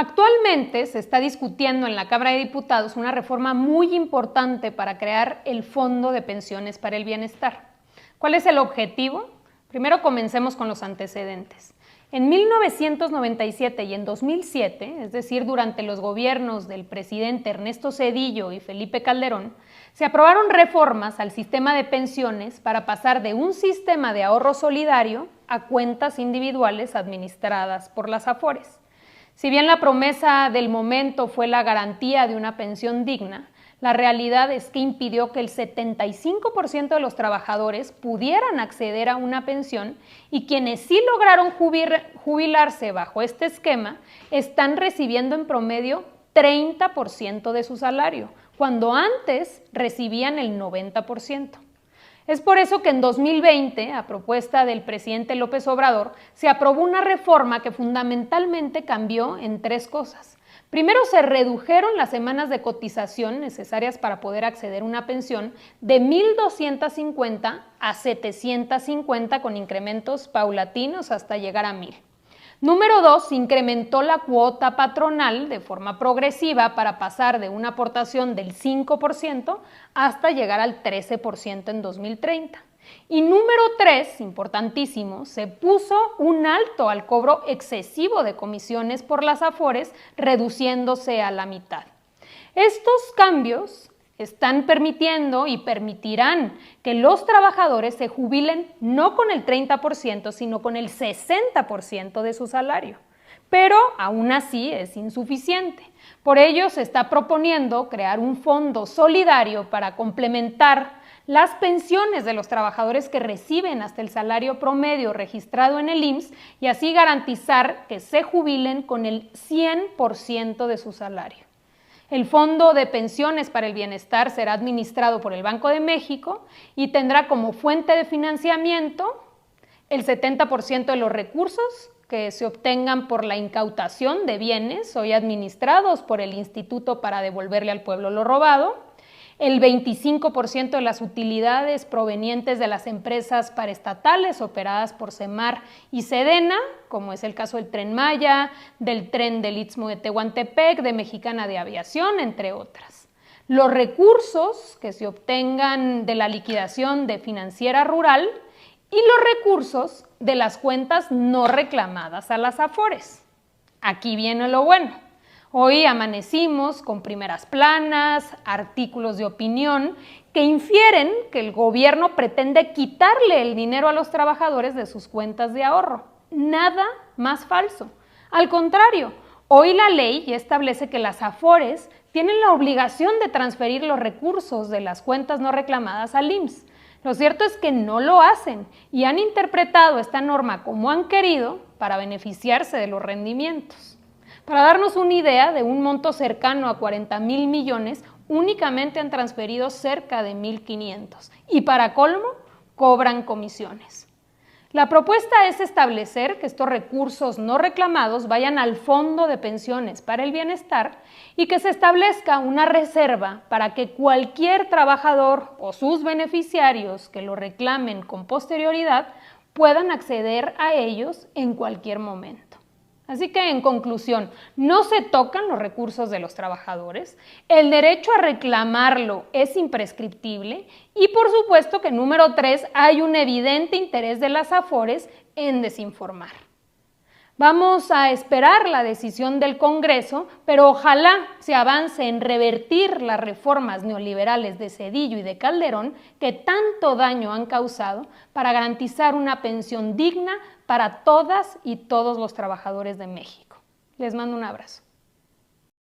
Actualmente se está discutiendo en la Cámara de Diputados una reforma muy importante para crear el Fondo de Pensiones para el Bienestar. ¿Cuál es el objetivo? Primero comencemos con los antecedentes. En 1997 y en 2007, es decir, durante los gobiernos del presidente Ernesto Zedillo y Felipe Calderón, se aprobaron reformas al sistema de pensiones para pasar de un sistema de ahorro solidario a cuentas individuales administradas por las AFORES. Si bien la promesa del momento fue la garantía de una pensión digna, la realidad es que impidió que el 75% de los trabajadores pudieran acceder a una pensión y quienes sí lograron jubilarse bajo este esquema están recibiendo en promedio 30% de su salario, cuando antes recibían el 90%. Es por eso que en 2020, a propuesta del presidente López Obrador, se aprobó una reforma que fundamentalmente cambió en tres cosas. Primero, se redujeron las semanas de cotización necesarias para poder acceder a una pensión de 1,250 a 750 con incrementos paulatinos hasta llegar a 1,000. Número 2, se incrementó la cuota patronal de forma progresiva para pasar de una aportación del 5% hasta llegar al 13% en 2030. Y número 3, importantísimo, se puso un alto al cobro excesivo de comisiones por las AFORES, reduciéndose a la mitad. Estos cambios están permitiendo y permitirán que los trabajadores se jubilen no con el 30%, sino con el 60% de su salario. Pero aún así es insuficiente. Por ello se está proponiendo crear un fondo solidario para complementar las pensiones de los trabajadores que reciben hasta el salario promedio registrado en el IMSS y así garantizar que se jubilen con el 100% de su salario. El Fondo de Pensiones para el Bienestar será administrado por el Banco de México y tendrá como fuente de financiamiento el 70% de los recursos que se obtengan por la incautación de bienes hoy administrados por el Instituto para devolverle al pueblo lo robado, el 25% de las utilidades provenientes de las empresas paraestatales operadas por SEMAR y SEDENA, como es el caso del Tren Maya, del Tren del Istmo de Tehuantepec, de Mexicana de Aviación, entre otras. Los recursos que se obtengan de la liquidación de Financiera Rural y los recursos de las cuentas no reclamadas a las AFORES. Aquí viene lo bueno. Hoy amanecimos con primeras planas, artículos de opinión que infieren que el gobierno pretende quitarle el dinero a los trabajadores de sus cuentas de ahorro. Nada más falso. Al contrario, hoy la ley ya establece que las AFORES tienen la obligación de transferir los recursos de las cuentas no reclamadas al IMSS. Lo cierto es que no lo hacen y han interpretado esta norma como han querido para beneficiarse de los rendimientos. Para darnos una idea, de un monto cercano a 40,000 millones, únicamente han transferido cerca de 1,500 y para colmo, cobran comisiones. La propuesta es establecer que estos recursos no reclamados vayan al Fondo de Pensiones para el Bienestar y que se establezca una reserva para que cualquier trabajador o sus beneficiarios que lo reclamen con posterioridad puedan acceder a ellos en cualquier momento. Así que, en conclusión, no se tocan los recursos de los trabajadores, el derecho a reclamarlo es imprescriptible y, por supuesto, que número 3, hay un evidente interés de las AFORES en desinformar. Vamos a esperar la decisión del Congreso, pero ojalá se avance en revertir las reformas neoliberales de Zedillo y de Calderón que tanto daño han causado para garantizar una pensión digna para todas y todos los trabajadores de México. Les mando un abrazo.